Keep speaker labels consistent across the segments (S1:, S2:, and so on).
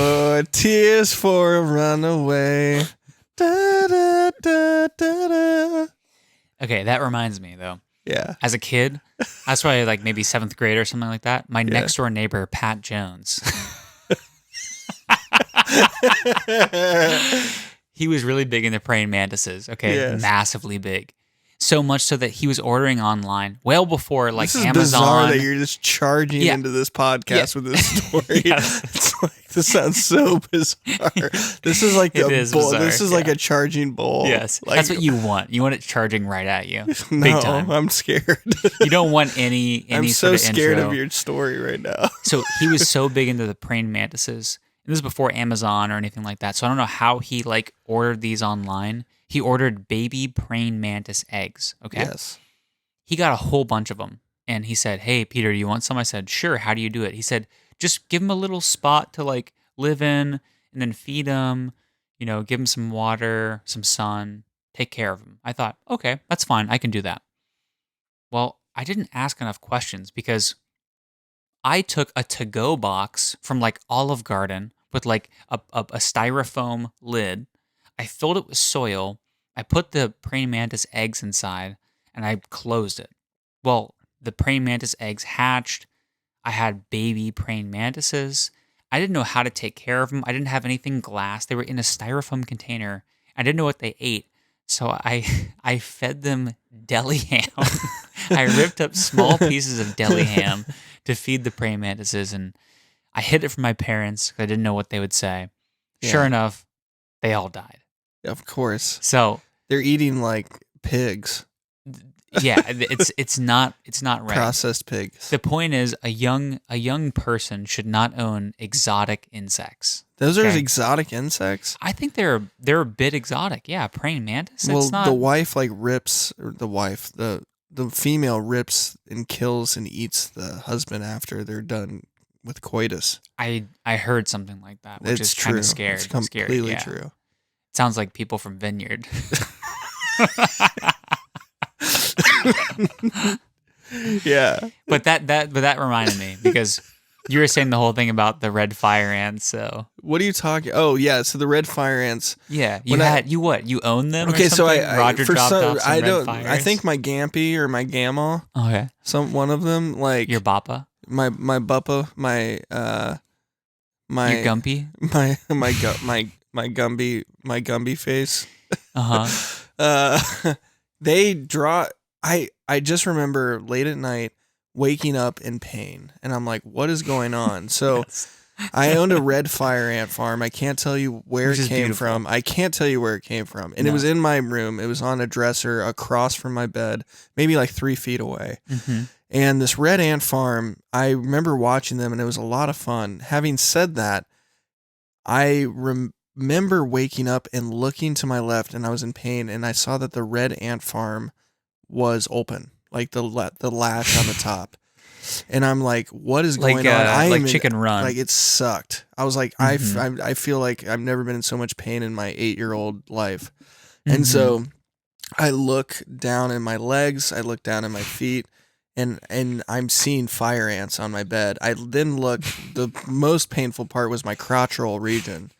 S1: Oh, tears for a runaway. Da, da, da, da, da.
S2: Okay, that reminds me, though.
S1: Yeah.
S2: As a kid, I was probably like maybe 7th grade or something like that. My next door neighbor, Pat Jones, he was really big into praying mantises. Okay,
S1: Yes.
S2: massively big. So much so that he was ordering online well before like
S1: This is
S2: Amazon.
S1: bizarre that you're just charging into this podcast with this story. It's like, this sounds so bizarre. This is like
S2: It is
S1: bowl.
S2: bizarre,
S1: This is like a charging bowl.
S2: Yes,
S1: like,
S2: that's what you want. You want it charging right at you.
S1: No,
S2: Big time.
S1: I'm scared.
S2: You don't want any
S1: I'm
S2: sort
S1: so
S2: of
S1: scared
S2: intro.
S1: of your story right now.
S2: So he was so big into the praying mantises. And this is before Amazon or anything like that. So I don't know how he like ordered these online. He ordered baby praying mantis eggs. Okay.
S1: Yes.
S2: He got a whole bunch of them. And he said, "Hey, Peter, do you want some?" I said, "Sure. How do you do it?" He said, "Just give him a little spot to like live in and then feed him, give him some water, some sun, take care of him." I thought, okay, that's fine. I can do that. Well, I didn't ask enough questions because I took a to-go box from like Olive Garden with like a styrofoam lid. I filled it with soil. I put the praying mantis eggs inside and I closed it. Well, the praying mantis eggs hatched. I had baby praying mantises. I didn't know how to take care of them. I didn't have anything glass. They were in a styrofoam container. I didn't know what they ate. So I fed them deli ham. I ripped up small pieces of deli ham to feed the praying mantises, and I hid it from my parents because I didn't know what they would say.
S1: Yeah.
S2: Sure enough, they all died.
S1: Of course.
S2: So
S1: They're eating like pigs.
S2: yeah, it's not right.
S1: Processed pigs.
S2: The point is, a young person should not own exotic insects.
S1: Those are
S2: Okay.
S1: exotic insects?
S2: I think they're a bit exotic. Yeah, praying mantis.
S1: Well,
S2: It's not.
S1: the wife like rips, or the female rips and kills and eats the husband after they're done with coitus.
S2: I heard something like that, which
S1: It's
S2: is kind
S1: true.
S2: of scary.
S1: It's completely
S2: yeah.
S1: true.
S2: Sounds like people from Vineyard.
S1: Yeah.
S2: But that reminded me because you were saying the whole thing about the red fire ants. So
S1: What are you talking? Oh yeah, so the red fire ants.
S2: yeah,
S1: When
S2: you own them?
S1: Okay,
S2: or
S1: so
S2: something?
S1: I
S2: Roger
S1: for
S2: dropped
S1: some
S2: off some
S1: I
S2: red
S1: don't
S2: fire
S1: I think my Gampy or my Gamma,
S2: okay,
S1: one of them, like
S2: your Bappa,
S1: my Buppa, my
S2: your Gumpy.
S1: my Gumby face.
S2: Uh-huh.
S1: They draw. I just remember late at night waking up in pain, and I'm like, what is going on? So
S2: Yes.
S1: I owned a red fire ant farm. I can't tell you where
S2: Which
S1: it
S2: is
S1: came
S2: beautiful.
S1: from. I can't tell you where it came from. And it
S2: No.
S1: was in my room. It was on a dresser across from my bed, maybe like 3 feet away.
S2: Mm-hmm.
S1: And this red ant farm, I remember watching them, and it was a lot of fun. Having said that, I remember waking up and looking to my left, and I was in pain, and I saw that the red ant farm was open, like the latch on the top. And I'm like, what is going on?
S2: Like Chicken Run.
S1: Like it sucked. I was like, I feel like I've never been in so much pain in my 8-year-old life. And so I look down at my legs, I look down at my feet, and I'm seeing fire ants on my bed. I then look, the most painful part was my crotch roll region.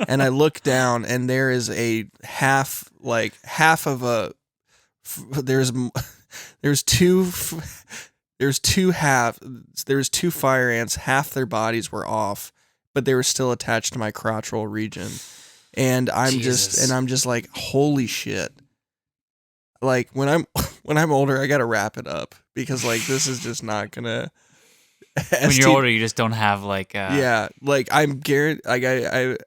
S1: And I look down, and there is a half of a, there's two fire ants, half their bodies were off, but they were still attached to my crotch roll region. And I'm just like, holy shit. Like when I'm older, I got to wrap it up because like, this is just not gonna,
S2: when you're older, you just don't have like
S1: yeah, like I'm guaranteed, like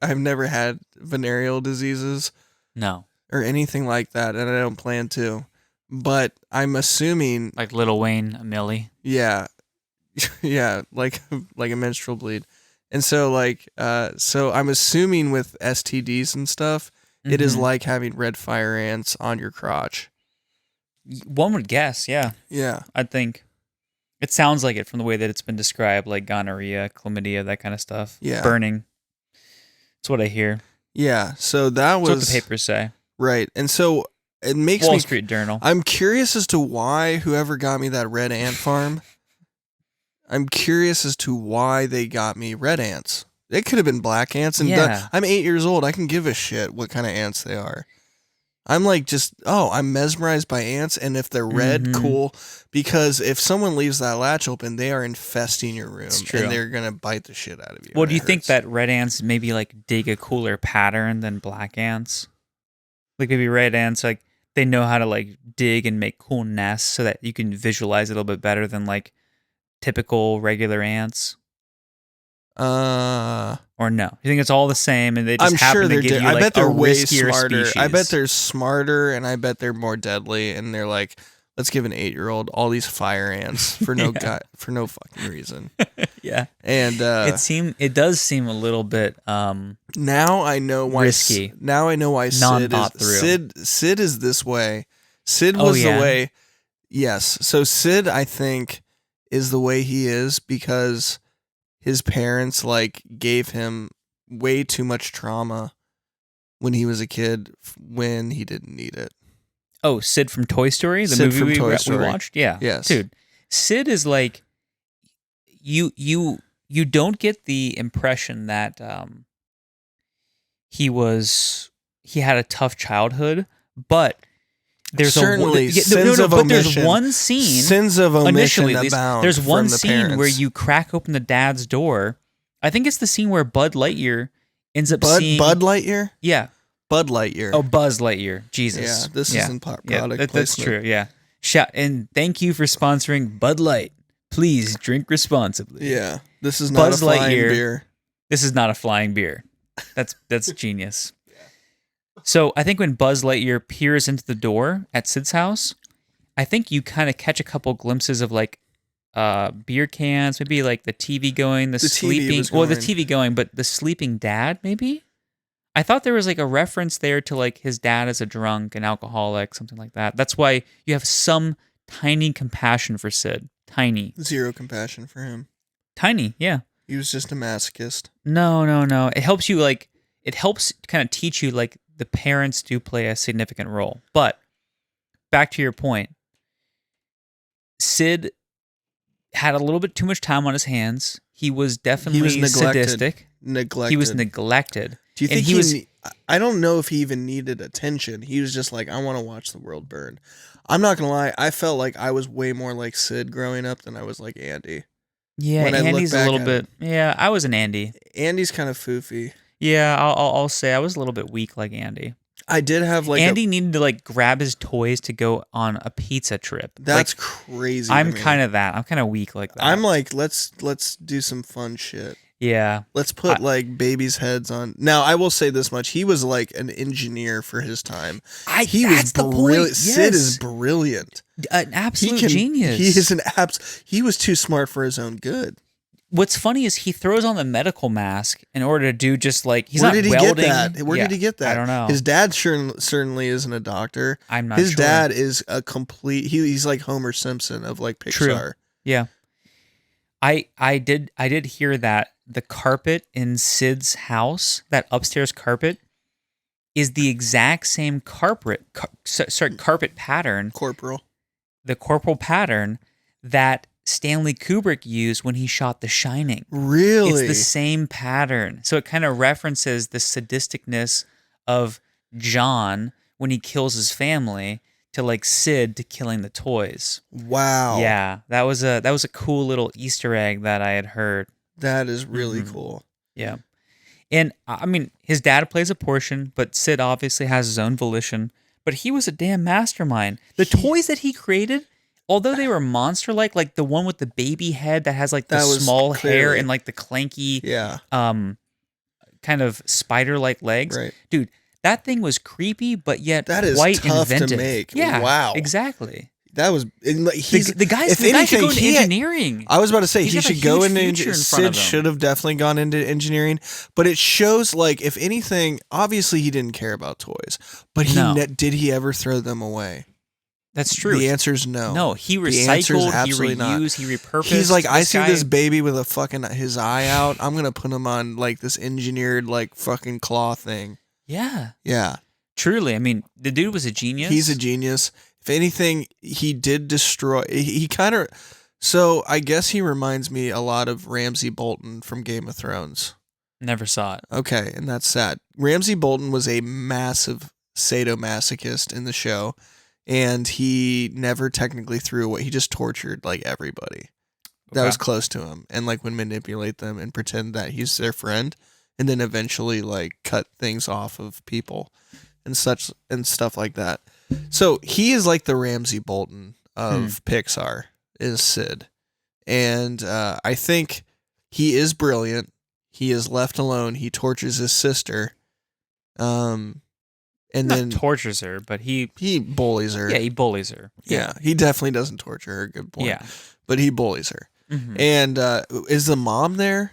S1: I've never had venereal diseases
S2: no,
S1: or anything like that, and I don't plan to. But I'm assuming,
S2: like Lil Wayne, Millie.
S1: yeah, yeah, like a menstrual bleed, and so like so I'm assuming with STDs and stuff, it is like having red fire ants on your crotch.
S2: One would guess, yeah.
S1: Yeah,
S2: I think it sounds like it from the way that it's been described, like gonorrhea, chlamydia, that kind of stuff.
S1: Yeah.
S2: Burning. That's what I hear.
S1: yeah. So that was
S2: That's what the papers say.
S1: right, and so it makes
S2: Wall
S1: me.
S2: Street Journal.
S1: I'm curious as to why whoever got me that red ant farm. I'm curious as to why they got me red ants. It could have been black ants. And
S2: Yeah.
S1: I'm 8 years old. I can give a shit what kind of ants they are. I'm like I'm mesmerized by ants, and if they're red, cool. Because if someone leaves that latch open, they are infesting your room, and they're gonna bite the shit out of you.
S2: Well, do you think that red ants maybe like dig a cooler pattern than black ants? Like maybe red ants, like they know how to like dig and make cool nests so that you can visualize it a little bit better than like typical regular ants. Or no? You think it's all the same, and they just happen to give you like
S1: I bet they're
S2: a
S1: way
S2: riskier
S1: smarter.
S2: species?
S1: I bet they're smarter, and I bet they're more deadly. And they're like, let's give an 8-year-old all these fire ants for no for no fucking reason.
S2: Yeah,
S1: and
S2: it does seem a little bit
S1: now I know why
S2: risky.
S1: Now I know why Sid is this way. Sid was the way. Yes, so Sid I think is the way he is because his parents like gave him way too much trauma when he was a kid when he didn't need it.
S2: Oh, Sid from Toy Story, the movie we watched? Yeah.
S1: Yes.
S2: Dude, Sid is like you don't get the impression that he had a tough childhood, but there's there's one scene.
S1: Sins of omission
S2: initially,
S1: abound.
S2: There's one scene
S1: parents.
S2: where you crack open the dad's door. I think it's the scene where Bud Lightyear ends up seeing
S1: Bud Lightyear.
S2: Yeah,
S1: Bud Lightyear.
S2: Oh, Buzz Lightyear. Jesus.
S1: Yeah, this isn't product placement.
S2: That's true. Yeah. And thank you for sponsoring Bud Light. Please drink responsibly.
S1: Yeah, this is not
S2: Buzz
S1: a flying
S2: Lightyear,
S1: beer.
S2: This is not a flying beer. That's genius. So I think when Buzz Lightyear peers into the door at Sid's house, I think you kind of catch a couple glimpses of like beer cans, maybe like the TV going, the sleeping. Well, the TV going, but the sleeping dad, maybe. I thought there was like a reference there to like his dad as a drunk, an alcoholic, something like that. That's why you have some tiny compassion for Sid. Tiny.
S1: Zero compassion for him.
S2: Tiny, yeah.
S1: He was just a masochist.
S2: No. It helps you like. It helps kind of teach you like the parents do play a significant role. But back to your point, Sid had a little bit too much time on his hands. He was definitely sadistic. He was neglected.
S1: Do you think I don't know if he even needed attention. He was just like, I want to watch the world burn. I'm not going to lie. I felt like I was way more like Sid growing up than I was like Andy.
S2: Yeah, Andy's a little bit. Yeah, I was an Andy.
S1: Andy's kind of foofy.
S2: Yeah, I'll say I was a little bit weak like Andy.
S1: I did have like
S2: Andy needed to like grab his toys to go on a pizza trip.
S1: That's
S2: like,
S1: crazy.
S2: I'm kind of that. I'm kind of weak like that.
S1: I'm like, let's do some fun shit.
S2: Yeah.
S1: Let's put like babies' heads on. Now, I will say this much. He was like an engineer for his time. He was brilliant. Yes. Sid is brilliant.
S2: An absolute genius.
S1: He is he was too smart for his own good.
S2: What's funny is he throws on the medical mask in order to do just like
S1: Where did he get that?
S2: I don't know.
S1: His dad certainly isn't a doctor.
S2: I'm not
S1: His
S2: sure.
S1: dad is a complete. He's like Homer Simpson of like Pixar.
S2: True. Yeah. I did hear that the carpet in Sid's house, that upstairs carpet, is the exact same carpet pattern. The corporal pattern that Stanley Kubrick used when he shot The Shining.
S1: Really?
S2: It's the same pattern. So it kind of references the sadisticness of John when he kills his family to like Sid to killing the toys.
S1: Wow.
S2: Yeah, that was a cool little Easter egg that I had heard.
S1: That is really cool.
S2: Yeah. And I mean, his dad plays a portion, but Sid obviously has his own volition. But he was a damn mastermind. The toys that he created, although they were monster-like, like the one with the baby head that has like the small hair and like the clanky, kind of spider-like legs.
S1: Right.
S2: Dude, that thing was creepy, but yet
S1: that is
S2: quite
S1: tough
S2: inventive.
S1: To make.
S2: Yeah,
S1: wow.
S2: Exactly.
S1: That was
S2: the guy should go into engineering.
S1: I was about to say he should go into engineering. Sid should have definitely gone into engineering, but it shows like if anything, obviously he didn't care about toys, but did he ever throw them away?
S2: That's true.
S1: The answer is no.
S2: No, he recycled, he reused, he repurposed.
S1: He's like, I see this baby with a fucking his eye out. I'm gonna put him on like this engineered like fucking claw thing.
S2: Yeah.
S1: Yeah.
S2: Truly, I mean, the dude was a genius.
S1: He's a genius. If anything, he did destroy. He kind of. So I guess he reminds me a lot of Ramsay Bolton from Game of Thrones.
S2: Never saw it.
S1: Okay, and that's sad. Ramsay Bolton was a massive sadomasochist in the show, and he never technically threw away. He just tortured like everybody that was close to him, and like would manipulate them and pretend that he's their friend, and then eventually like cut things off of people and such and stuff like that. So he is like the Ramsay Bolton of Pixar, is Sid. And I think he is brilliant. He is left alone. He tortures his sister. And
S2: Not
S1: then
S2: tortures her, but he
S1: bullies her.
S2: Yeah, he bullies her.
S1: Yeah, he definitely doesn't torture her. Good point.
S2: Yeah.
S1: But he bullies her.
S2: Mm-hmm.
S1: And is the mom there?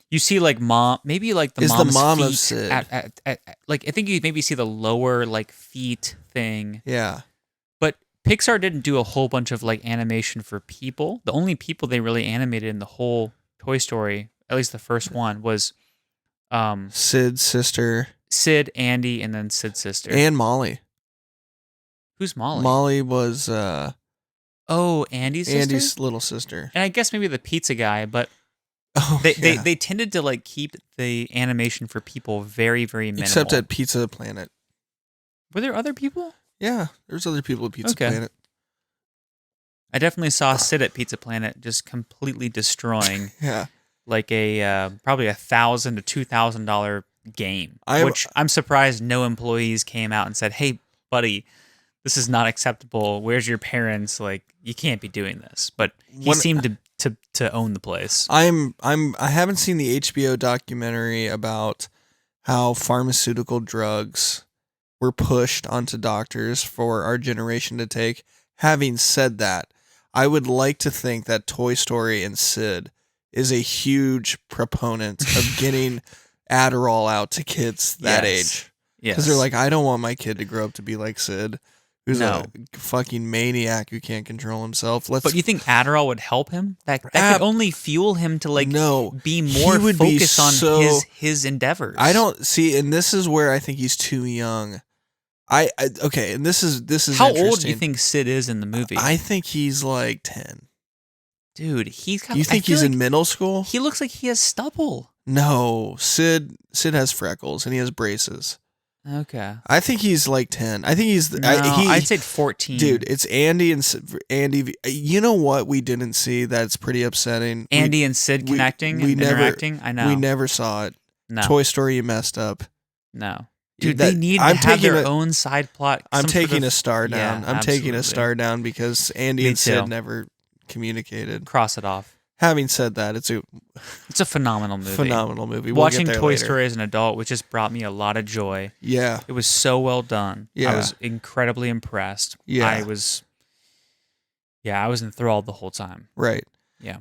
S2: You see, like, maybe like the
S1: is
S2: mom's
S1: the mom
S2: feet
S1: of Sid.
S2: at like, I think you maybe see the lower like feet thing.
S1: Yeah.
S2: But Pixar didn't do a whole bunch of like animation for people. The only people they really animated in the whole Toy Story, at least the first one, was
S1: Sid's sister.
S2: Sid, Andy, and then Sid's sister.
S1: And Molly.
S2: Who's Molly?
S1: Molly was
S2: Andy's sister?
S1: Andy's little sister.
S2: And I guess maybe the pizza guy, but they tended to like keep the animation for people very, very minimal.
S1: Except at Pizza Planet.
S2: Were there other people?
S1: Yeah, there's other people at Pizza Planet.
S2: I definitely saw Sid at Pizza Planet just completely destroying like a probably $1,000 to $2,000 game, which I'm surprised no employees came out and said, "Hey, buddy, this is not acceptable. Where's your parents? Like, you can't be doing this." But he seemed to own the place.
S1: I haven't seen the HBO documentary about how pharmaceutical drugs were pushed onto doctors for our generation to take. Having said that, I would like to think that Toy Story and Sid is a huge proponent of getting Adderall out to kids that age. Because they're like, I don't want my kid to grow up to be like Sid, who's a fucking maniac who can't control himself.
S2: But you think Adderall would help him? That could only fuel him to like be more focused on his endeavors.
S1: I don't see, and this is where I think he's too young. Okay, and this is
S2: how old do you think Sid is in the movie?
S1: I think he's like 10.
S2: Dude, he's got.
S1: You think he's in middle school?
S2: He looks like he has stubble.
S1: No, Sid has freckles and he has braces.
S2: Okay.
S1: I think he's like 10. I think he's.
S2: I'd say 14.
S1: Dude, it's Andy and Andy. You know what we didn't see that's pretty upsetting?
S2: Andy and Sid connecting and interacting? I know.
S1: We never saw it.
S2: No.
S1: Toy Story, you messed up.
S2: No. Dude, they need to have their own side plot.
S1: I'm taking a star down.
S2: Yeah,
S1: I'm taking a star down because Andy and Sid never communicated.
S2: Cross it off.
S1: Having said that, it's
S2: a phenomenal movie.
S1: Phenomenal movie.
S2: Watching Toy Story as an adult, which just brought me a lot of joy.
S1: Yeah.
S2: It was so well done.
S1: Yeah.
S2: I was incredibly impressed.
S1: Yeah.
S2: I was enthralled the whole time.
S1: Right.
S2: Yeah.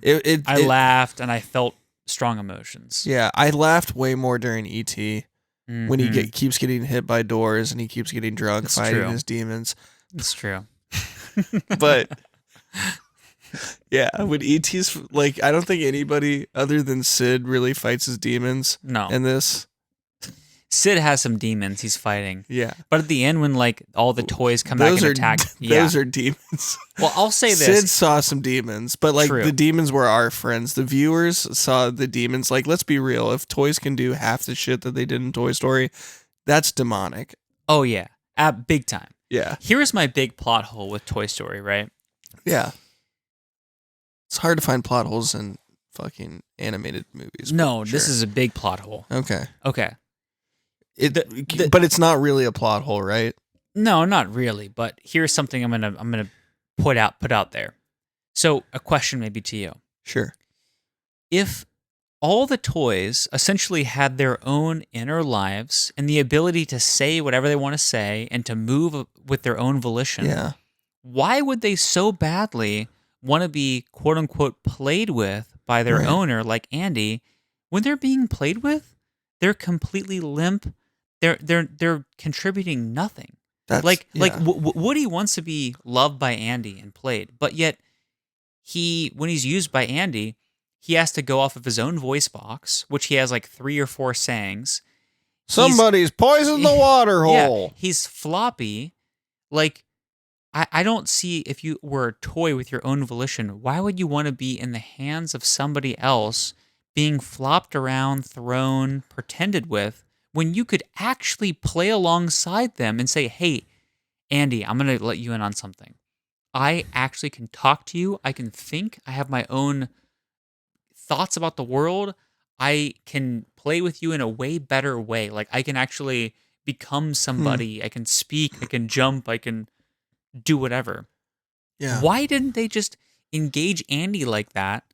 S2: I laughed and I felt strong emotions.
S1: Yeah. I laughed way more during E.T. When he keeps getting hit by doors and he keeps getting drunk fighting his demons.
S2: It's true.
S1: But yeah, when E.T.'s like, I don't think anybody other than Sid really fights his demons.
S2: No.
S1: In this.
S2: Sid has some demons he's fighting.
S1: Yeah.
S2: But at the end, when like all the toys come back and attack,
S1: those are demons.
S2: Well, I'll say this:
S1: Sid saw some demons, but like the demons were our friends. The viewers saw the demons. Like, let's be real: if toys can do half the shit that they did in Toy Story, that's demonic.
S2: Oh yeah, big time.
S1: Yeah.
S2: Here's my big plot hole with Toy Story, right?
S1: Yeah. It's hard to find plot holes in fucking animated movies.
S2: No, this is a big plot hole.
S1: Okay.
S2: But
S1: it's not really a plot hole, right?
S2: No, not really. But here's something I'm gonna put out there. So a question maybe to you.
S1: Sure.
S2: If all the toys essentially had their own inner lives and the ability to say whatever they want to say and to move with their own volition, why would they so badly want to be quote unquote played with by their owner like Andy when they're being played with? They're completely limp. They're contributing nothing. Woody wants to be loved by Andy and played, but yet when he's used by Andy, he has to go off of his own voice box, which he has like 3 or 4 sayings.
S1: Somebody's poisoned the water hole.
S2: Yeah, he's floppy. Like, I don't see, if you were a toy with your own volition, why would you want to be in the hands of somebody else being flopped around, thrown, pretended with, when you could actually play alongside them and say, hey, Andy, I'm going to let you in on something. I actually can talk to you. I can think. I have my own thoughts about the world. I can play with you in a way better way. Like I can actually become somebody. I can speak. I can jump. I can do whatever.
S1: Yeah.
S2: Why didn't they just engage Andy like that?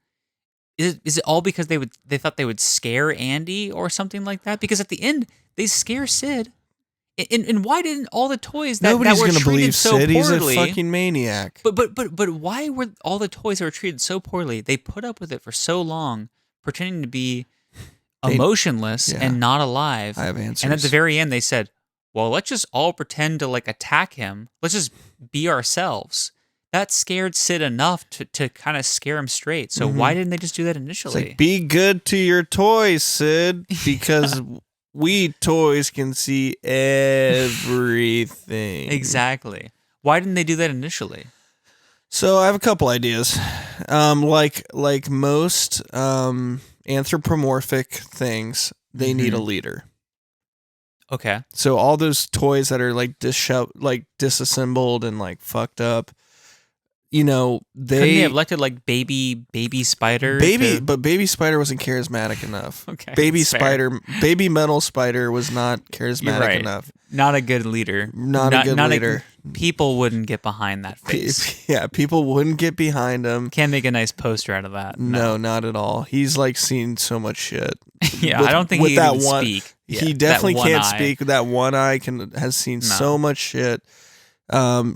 S2: Is it all because they thought they would scare Andy or something like that? Because at the end they scare Sid. And why didn't all the toys that
S1: Nobody's
S2: were
S1: gonna
S2: treated
S1: believe
S2: so
S1: Sid.
S2: poorly?
S1: He's a fucking maniac.
S2: But why were all the toys that were treated so poorly? They put up with it for so long, pretending to be emotionless and not alive.
S1: I have answers.
S2: And at the very end, they said, "Well, let's just all pretend to like attack him. Let's just be ourselves." That scared Sid enough to kind of scare him straight. So why didn't they just do that initially?
S1: It's like, be good to your toys, Sid, because we toys can see everything.
S2: Exactly. Why didn't they do that initially?
S1: So I have a couple ideas. Like most anthropomorphic things, they need a leader.
S2: Okay.
S1: So all those toys that are like disassembled and like fucked up, you know,
S2: couldn't they have elected like baby spider?
S1: But baby spider wasn't charismatic enough.
S2: Okay,
S1: baby metal spider was not charismatic enough.
S2: Not a good leader.
S1: Not a good leader.
S2: People wouldn't get behind that face.
S1: Yeah, people wouldn't get behind him.
S2: Can't make a nice poster out of that.
S1: No, not at all. He's like seen so much shit.
S2: Yeah, I don't think he can speak.
S1: He definitely can't speak. That one eye has seen so much shit.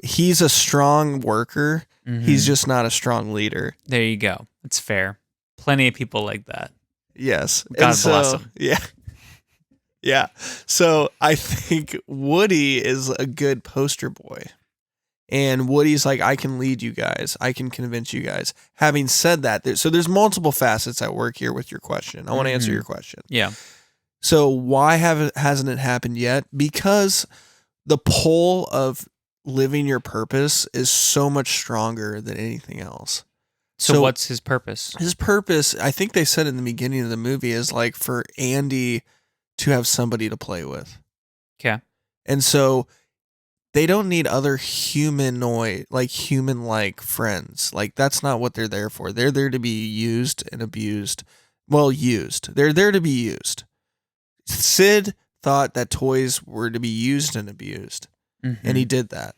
S1: He's a strong worker. He's just not a strong leader.
S2: There you go. It's fair. Plenty of people like that.
S1: Yes.
S2: God bless him.
S1: Yeah. Yeah. So I think Woody is a good poster boy. And Woody's like, I can lead you guys. I can convince you guys. Having said that, there's multiple facets at work here with your question. I want to answer your question.
S2: Yeah.
S1: So why hasn't it happened yet? Because the pull of living your purpose is so much stronger than anything else.
S2: So what's his purpose?
S1: His purpose, I think they said in the beginning of the movie, is like for Andy to have somebody to play with.
S2: Okay.
S1: And so they don't need other human-like friends. Like that's not what they're there for. They're there to be used and abused. Well, used. They're there to be used. Sid thought that toys were to be used and abused. And he did that.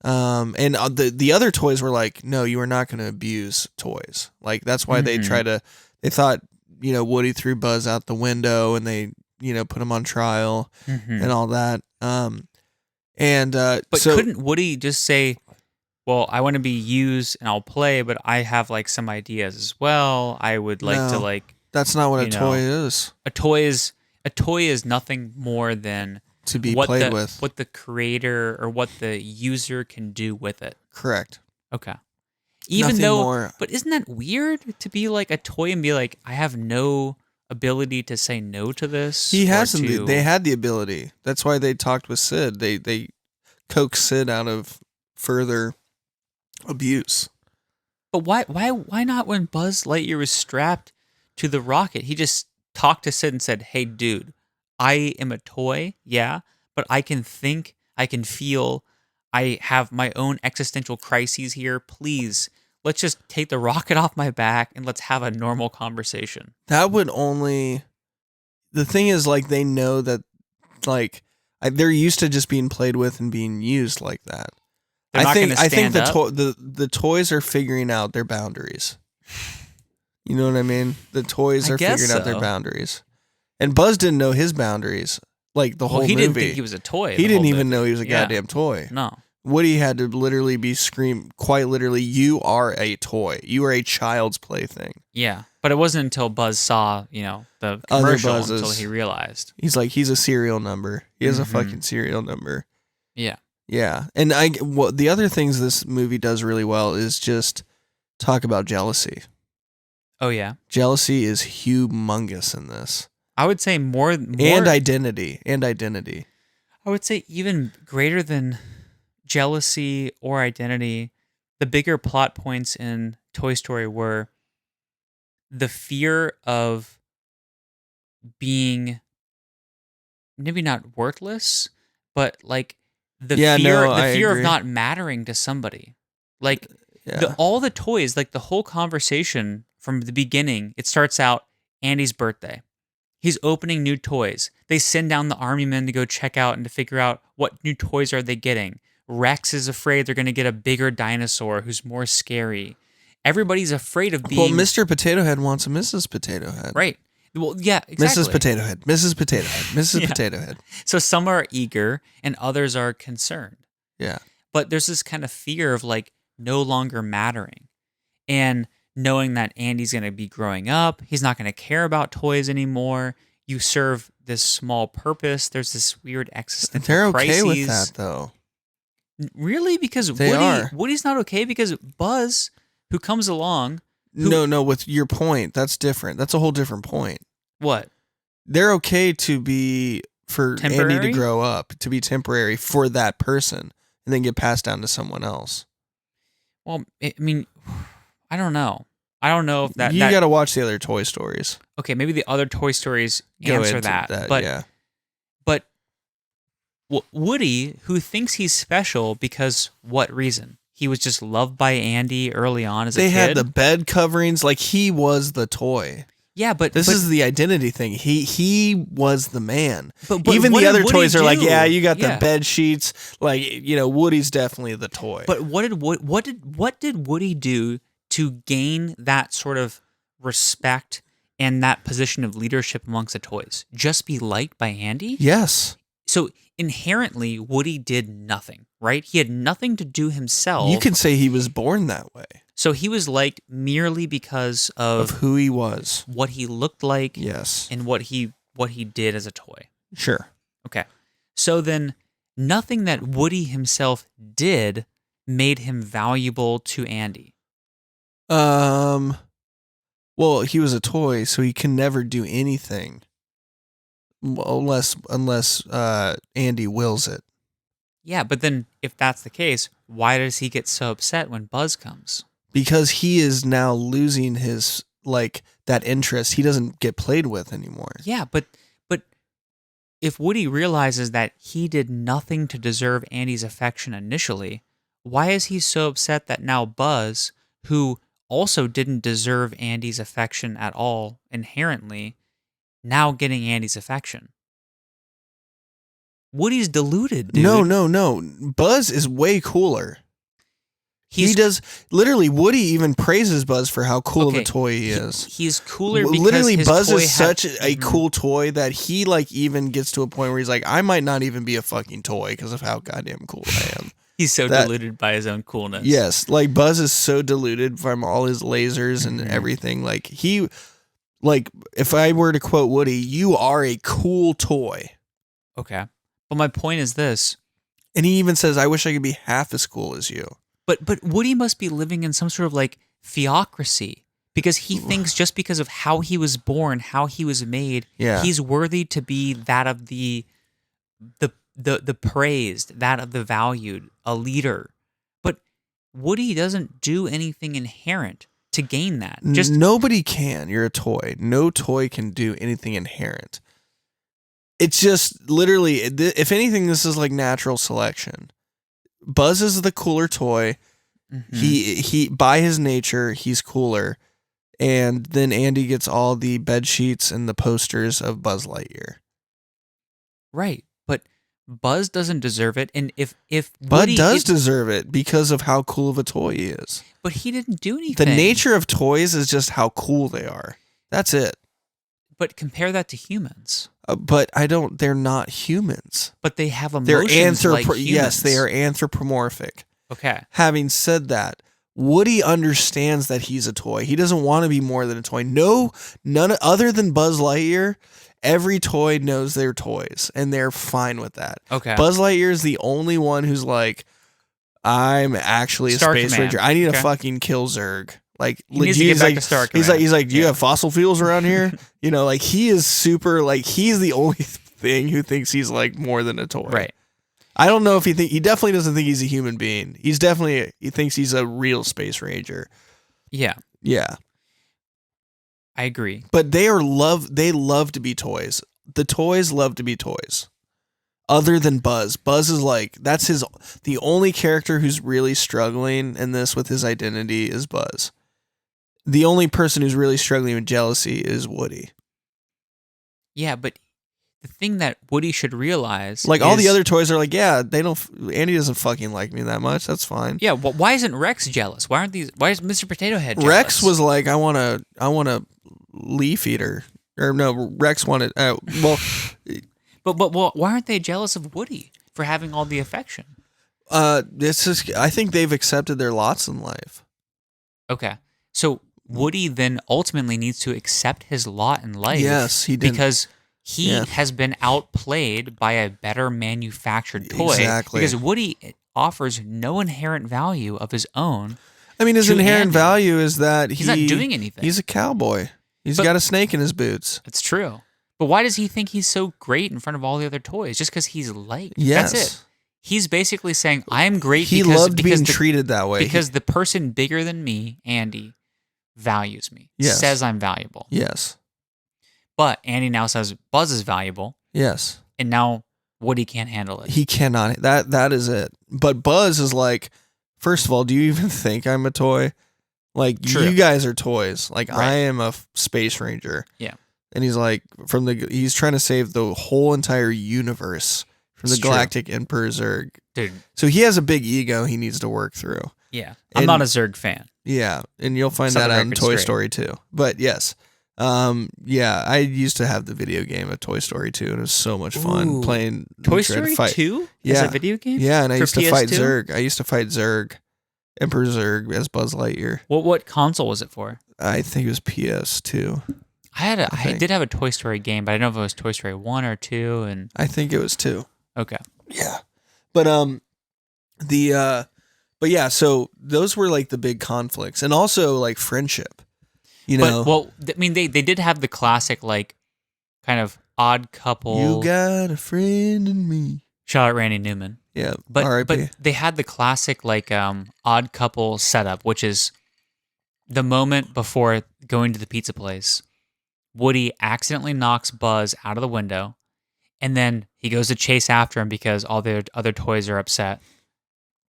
S1: And the other toys were like, no, you are not going to abuse toys. Like that's why they thought, you know, Woody threw Buzz out the window and they, you know, put him on trial and all that. But
S2: couldn't Woody just say, well, I want to be used and I'll play, but I have like some ideas as well. I would like to like.
S1: That's not what a toy is.
S2: A toy is nothing more than
S1: to be played with.
S2: What the creator or what the user can do with it.
S1: Correct.
S2: Okay. But isn't that weird to be like a toy and be like, I have no ability to say no to this?
S1: He hasn't. They had the ability. That's why they talked with Sid. They coaxed Sid out of further abuse.
S2: But why not when Buzz Lightyear was strapped to the rocket? He just talked to Sid and said, hey, dude, I am a toy, yeah, but I can think, I can feel, I have my own existential crises here. Please, let's just take the rocket off my back and let's have a normal conversation.
S1: That would only... The thing is, like, they know that, like, they're used to just being played with and being used like that. I think the toys are figuring out their boundaries. You know what I mean? The toys are figuring out their boundaries. And Buzz didn't know his boundaries, like the whole movie.
S2: He didn't think he was a toy.
S1: He didn't even know he was a goddamn toy.
S2: No.
S1: Woody had to literally be quite literally, you are a toy. You are a child's plaything.
S2: Yeah. But it wasn't until Buzz saw, you know, the commercial until he realized.
S1: He's like, he's a serial number. He has a fucking serial number.
S2: Yeah.
S1: Yeah. And the other things this movie does really well is just talk about jealousy.
S2: Oh, yeah.
S1: Jealousy is humongous in this.
S2: I would say more
S1: and identity.
S2: I would say even greater than jealousy or identity, the bigger plot points in Toy Story were the fear of being maybe not worthless, but like the fear of not mattering to somebody. Like all the toys, like the whole conversation from the beginning, it starts out Andy's birthday. He's opening new toys. They send down the army men to go check out and to figure out what new toys are they getting. Rex is afraid they're going to get a bigger dinosaur who's more scary. Everybody's afraid of being...
S1: Well, Mr. Potato Head wants a Mrs. Potato Head.
S2: Right. Well, yeah, exactly.
S1: Mrs. Potato Head, Mrs. Potato Head, Mrs. Potato Head.
S2: So some are eager and others are concerned.
S1: Yeah.
S2: But there's this kind of fear of like no longer mattering. And knowing that Andy's going to be growing up, he's not going to care about toys anymore. You serve this small purpose. There's this weird existential
S1: They're
S2: crises.
S1: okay with that, though.
S2: Really? Because Woody's not okay because Buzz, who comes along...
S1: No, with your point, that's different. That's a whole different point.
S2: What?
S1: They're okay for
S2: temporary?
S1: Andy to grow up, to be temporary for that person, and then get passed down to someone else.
S2: Well, I mean, I don't know. I don't know if that...
S1: You got to watch the other Toy Stories.
S2: Okay, maybe the other Toy Stories answer that. But Woody, who thinks he's special because what reason? He was just loved by Andy early on as a kid.
S1: They had the bed coverings, like he was the toy.
S2: Yeah, but
S1: this is the identity thing. He was the man.
S2: But
S1: even the other toys are like, yeah, you got the bed sheets. Like, Woody's definitely the toy.
S2: But what did Woody do to gain that sort of respect and that position of leadership amongst the toys? Just be liked by Andy?
S1: Yes.
S2: So inherently, Woody did nothing, right? He had nothing to do himself.
S1: You can say he was born that way.
S2: So he was liked merely because of
S1: who he was,
S2: what he looked like,
S1: yes,
S2: and what he did as a toy.
S1: Sure.
S2: Okay. So then nothing that Woody himself did made him valuable to Andy.
S1: Well, he was a toy, so he can never do anything unless Andy wills it.
S2: Yeah, but then if that's the case, why does he get so upset when Buzz comes?
S1: Because he is now losing his, that interest. He doesn't get played with anymore.
S2: Yeah, but if Woody realizes that he did nothing to deserve Andy's affection initially, why is he so upset that now Buzz, who also didn't deserve Andy's affection at all inherently, now getting Andy's affection? Woody's deluded, dude.
S1: No. Buzz is way cooler. He does literally. Woody even praises Buzz for how cool of a toy he is.
S2: He's cooler because
S1: literally
S2: his
S1: Buzz
S2: toy
S1: is such a cool toy that he even gets to a point where he's like, I might not even be a fucking toy because of how goddamn cool I am.
S2: He's so deluded by his own coolness.
S1: Yes, Buzz is so deluded from all his lasers and everything. If I were to quote Woody, you are a cool toy.
S2: Okay, but my point is this,
S1: and he even says, I wish I could be half as cool as you.
S2: But Woody must be living in some sort of theocracy because he thinks just because of how he was born, how he was made, he's worthy to be that of the praised, that of the valued, a leader. But Woody doesn't do anything inherent to gain that. Just
S1: nobody can. You're a toy. No toy can do anything inherent. It's just literally, if anything, this is like natural selection. Buzz is the cooler toy. Mm-hmm. He by his nature, he's cooler. And then Andy gets all the bed sheets and the posters of Buzz Lightyear.
S2: Right. But Buzz doesn't deserve it. And if
S1: Bud does deserve it because of how cool of a toy he is.
S2: But he didn't do anything.
S1: The nature of toys is just how cool they are. That's it.
S2: But compare that to humans.
S1: But they're not humans.
S2: But they have emotions like humans.
S1: Yes, they are anthropomorphic.
S2: Okay.
S1: Having said that, Woody understands that he's a toy. He doesn't want to be more than a toy. No, none other than Buzz Lightyear, every toy knows they're toys, and they're fine with that.
S2: Okay.
S1: Buzz Lightyear is the only one who's like, I'm actually a space ranger. I need to fucking kill Zurg.
S2: He needs to get back to Star Command.
S1: He's like, do you have fossil fuels around here? He is super, he's the only thing who thinks he's more than a toy.
S2: Right.
S1: I don't know if he definitely doesn't think he's a human being. He thinks he's a real space ranger.
S2: Yeah.
S1: Yeah.
S2: I agree.
S1: But they love to be toys. The toys love to be toys. Other than Buzz. Buzz is like, the only character who's really struggling in this with his identity is Buzz. The only person who's really struggling with jealousy is Woody.
S2: Yeah, but the thing that Woody should realize,
S1: like, all the other toys are like, yeah, Andy doesn't fucking like me that much. That's fine.
S2: Yeah, well, why isn't Rex jealous? Why is Mr. Potato Head jealous?
S1: Rex was like, I want a leaf eater. Or no, Rex wanted,
S2: But why aren't they jealous of Woody for having all the affection?
S1: It's just, I think they've accepted their lots in life.
S2: Okay. So Woody then ultimately needs to accept his lot in life.
S1: Yes, he did.
S2: Because he has been outplayed by a better manufactured toy.
S1: Exactly.
S2: Because Woody offers no inherent value of his own.
S1: I mean, his inherent
S2: Andy.
S1: value is that
S2: he's not doing anything.
S1: He's a cowboy. He's got a snake in his boots.
S2: It's true. But why does he think he's so great in front of all the other toys? Just because he's liked.
S1: Yes.
S2: That's it. He's basically saying, I'm great
S1: he loved being treated that way.
S2: Because the person bigger than me, Andy, values me.
S1: Yes.
S2: Says I'm valuable.
S1: Yes.
S2: But Andy now says Buzz is valuable.
S1: Yes.
S2: And now Woody can't handle it.
S1: He cannot. That is it. But Buzz is like, first of all, do you even think I'm a toy? Like,
S2: True.
S1: You guys are toys. Like,
S2: Right.
S1: I am a space ranger.
S2: Yeah.
S1: And he's like, he's trying to save the whole entire universe from the Galactic Emperor Zurg.
S2: Dude.
S1: So he has a big ego he needs to work through.
S2: Yeah. I'm not a Zurg fan.
S1: Yeah. And you'll find that out in Toy Story 2. But yes. Yeah, I used to have the video game of Toy Story 2, and it was so much fun playing
S2: Toy Story 2 as a video game?
S1: Yeah, and I used to fight
S2: PS2?
S1: Zurg. I used to fight Zurg, Emperor Zurg as Buzz Lightyear.
S2: What console was it for?
S1: I think it was PS2.
S2: I did have a Toy Story game, but I don't know if it was Toy Story 1 or 2. And
S1: I think it was 2.
S2: Okay.
S1: Yeah. But but yeah, so those were like the big conflicts, and also like friendship. You know.
S2: But, well, I mean, they did have the classic like kind of odd couple.
S1: You got a friend in me.
S2: Shout out Randy Newman.
S1: Yeah.
S2: But they had the classic like odd couple setup, which is the moment before going to the pizza place. Woody accidentally knocks Buzz out of the window, and then he goes to chase after him because all the other toys are upset.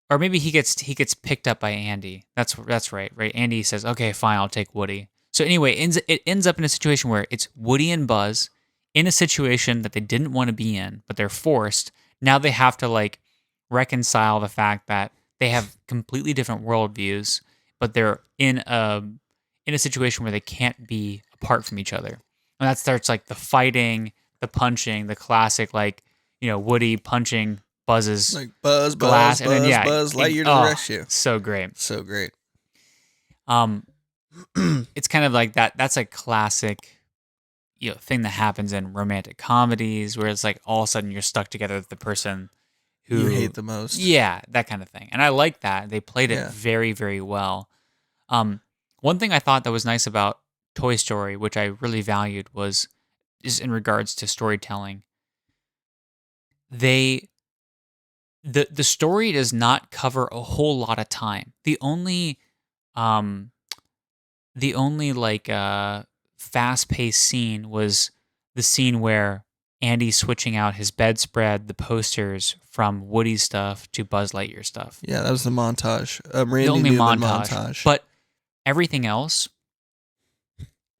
S2: Or maybe he gets picked up by Andy. That's right. Andy says, "Okay, fine, I'll take Woody." So anyway, it ends up in a situation where it's Woody and Buzz in a situation that they didn't want to be in, but they're forced. Now they have to like reconcile the fact that they have completely different worldviews, but they're in a situation where they can't be apart from each other. And that starts like the fighting, the punching, the classic like, Woody punching Buzz's
S1: like Buzz,
S2: glass,
S1: Buzz,
S2: and then
S1: Buzz, Lightyear to the rescue.
S2: So great.
S1: So great.
S2: It's kind of like that. That's a classic, thing that happens in romantic comedies where it's like all of a sudden you're stuck together with the person who
S1: you hate the most.
S2: Yeah, that kind of thing. And I like that. They played it very, very well. One thing I thought that was nice about Toy Story, which I really valued, is in regards to storytelling. The story does not cover a whole lot of time. The only like fast-paced scene was the scene where Andy's switching out his bedspread, the posters from Woody stuff to Buzz Lightyear stuff.
S1: Yeah, that was the montage.
S2: The only montage. But everything else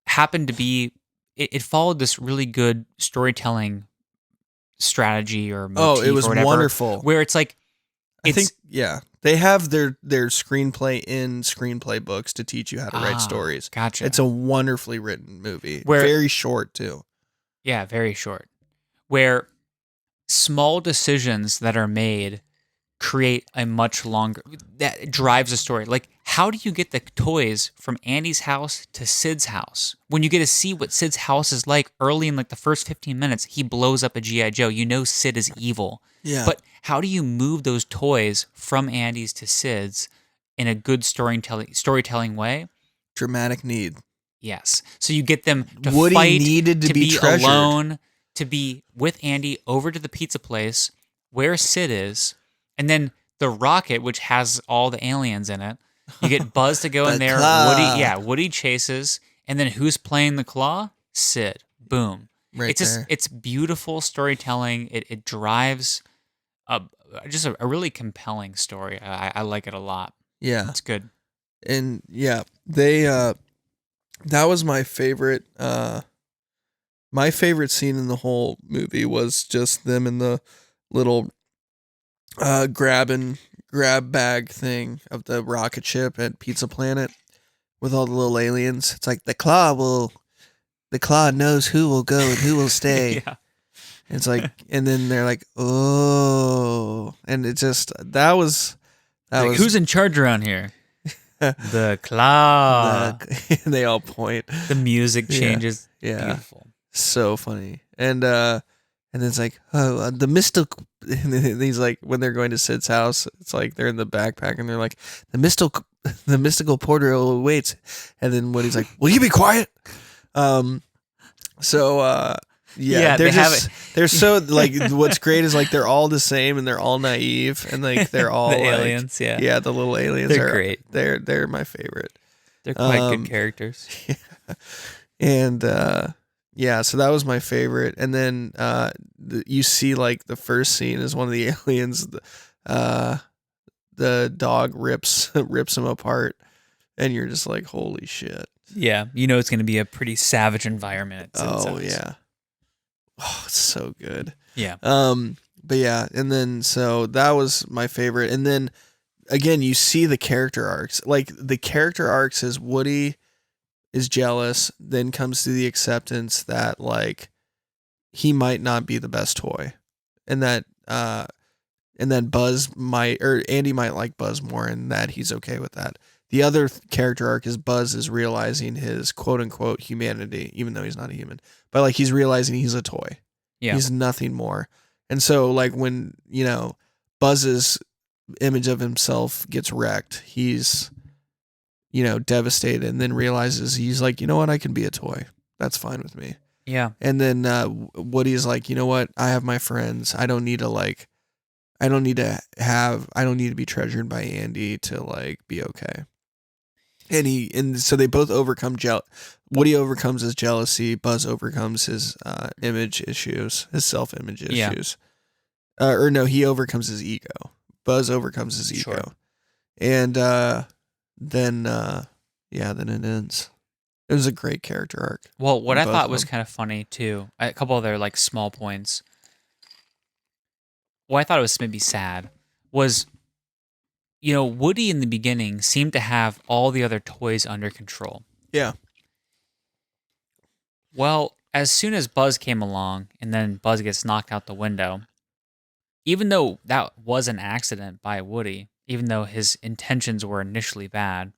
S2: happened to be, it followed this really good storytelling strategy or motif.
S1: Oh, it was
S2: or whatever,
S1: wonderful.
S2: Where it's like,
S1: I think they have their screenplay in screenplay books to teach you how to write stories.
S2: Gotcha.
S1: It's a wonderfully written movie. Very short too.
S2: Yeah, very short. Where small decisions that are made create a much longer, that drives a story. Like, how do you get the toys from Andy's house to Sid's house? When you get to see what Sid's house is like early in like the first 15 minutes, he blows up a G.I. Joe. You know Sid is evil.
S1: Yeah.
S2: But how do you move those toys from Andy's to Sid's in a good storytelling way?
S1: Dramatic need.
S2: Yes. So you get them to
S1: Woody
S2: fight,
S1: needed to be treasured.
S2: alone, to be with Andy over to the pizza place where Sid is, and then the rocket, which has all the aliens in it. You get Buzz to go in there.
S1: Woody
S2: Woody chases, And then who's playing the claw? Sid. Boom.
S1: Right
S2: It's just
S1: there.
S2: it's beautiful storytelling. It drives just a really compelling story. I like it a lot.
S1: Yeah.
S2: It's good.
S1: And yeah, they that was my favorite scene in the whole movie was just them in the little grab bag thing of the rocket ship at Pizza Planet with all the little aliens. It's like the claw knows who will go and who will stay.
S2: Yeah.
S1: It's like, and then they're like, oh, and it just that was
S2: Who's in charge around here? The claw.
S1: They all point.
S2: The music
S1: Yeah.
S2: changes.
S1: Yeah.
S2: Beautiful.
S1: So funny. And it's like, oh, the mystical. And he's like, when they're going to Sid's house, it's like they're in the backpack and they're like, the mystical porter awaits. And then Woody's like, will you be quiet? Yeah, they're so like, what's great is like they're all the same and they're all naive and like they're all
S2: The
S1: like,
S2: aliens, yeah.
S1: the little aliens
S2: They're
S1: are
S2: great.
S1: They're my favorite.
S2: They're quite good characters.
S1: Yeah. And yeah, so that was my favorite. And then you see like the first scene is one of the aliens. The dog rips him apart, and you're just like, holy shit.
S2: Yeah, you know it's going to be a pretty savage environment.
S1: Oh yeah. Oh, it's so good.
S2: Yeah.
S1: But yeah, and then so that was my favorite. And then again, you see the character arcs. Like the character arcs is Woody is jealous, then comes to the acceptance that like he might not be the best toy. And that Buzz might, or Andy might like Buzz more, and that he's okay with that. The other character arc is Buzz is realizing his quote unquote humanity, even though he's not a human, but like he's realizing he's a toy.
S2: Yeah.
S1: He's nothing more. And so like when, Buzz's image of himself gets wrecked, he's, devastated, and then realizes he's like, you know what, I can be a toy. That's fine with me.
S2: Yeah.
S1: And then Woody's like, you know what, I have my friends. I don't need to be treasured by Andy to like be okay. And so they both overcome Woody overcomes his jealousy. Buzz overcomes his image issues, his self-image issues. Or no, he overcomes his ego. Buzz overcomes his ego.
S2: Sure.
S1: And then it ends. It was a great character arc.
S2: Well, what I thought was kind of funny too, a couple other like small points. What I thought was maybe sad was, Woody in the beginning seemed to have all the other toys under control.
S1: Yeah.
S2: Well, as soon as Buzz came along and then Buzz gets knocked out the window, even though that was an accident by Woody, even though his intentions were initially bad,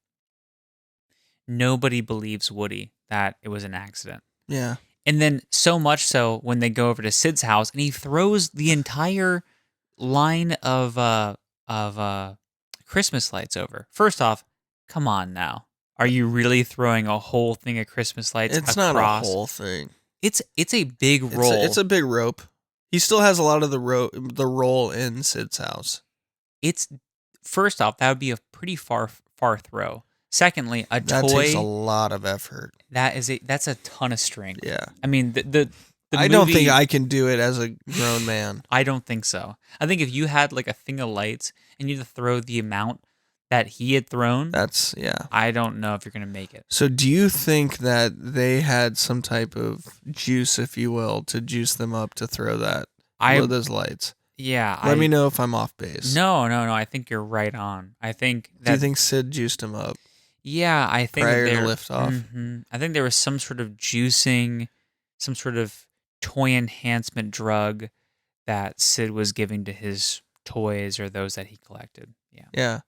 S2: nobody believes Woody that it was an accident.
S1: Yeah.
S2: And then so much so when they go over to Sid's house and he throws the entire line of Christmas lights over. First off, come on now. Are you really throwing a whole thing of Christmas lights
S1: It's
S2: across?
S1: not a whole thing.
S2: It's a big roll.
S1: It's a big rope. He still has a lot of the roll in Sid's house.
S2: It's first off, that would be a pretty far throw. Secondly, a
S1: that
S2: toy
S1: takes a lot of effort.
S2: That's a ton of strength.
S1: Yeah.
S2: I mean the
S1: I don't think I can do it as a grown man.
S2: I don't think so. I think if you had like a thing of lights and you had to throw the amount that he had thrown, I don't know if you're going to make it.
S1: So do you think that they had some type of juice, if you will, to juice them up to throw those lights?
S2: Yeah.
S1: Let me know if I'm off base.
S2: No. I think you're right on. I think that.
S1: Do you think Sid juiced him up?
S2: Yeah, I think
S1: prior to liftoff.
S2: Mm-hmm. I think there was some sort of juicing, some sort of toy enhancement drug that Sid was giving to his toys or those that he collected. Yeah.
S1: Yeah.